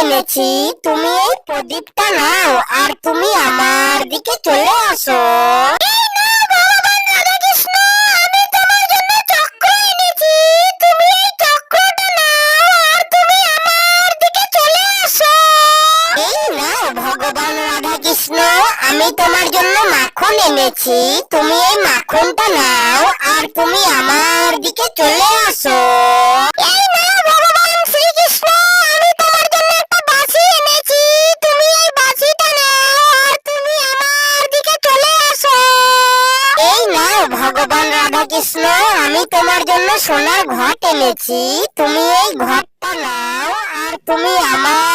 এনেছি, তুমি এই প্রদীপটা নাও আর তুমি আমার দিকে চলে আসো। এই নাও ভগবান রাধা কৃষ্ণ, আমি তোমার জন্য মাখন এনেছি, তুমি এই মাখনটা নাও আর তুমি আমার দিকে চলে আসো। এই নাও ভগবান শ্রীকৃষ্ণ, আমি তোমার জন্য একটা বাঁশি এনেছি, তুমি এই বাঁশিটা নাও আর তুমি আমার দিকে চলে আসো। এই নাও ভগবান রাধা কৃষ্ণ, আমি তোমার জন্য সোনার ঘট এনেছি, তুমি এই ঘটটা নাও আর তুমি আমার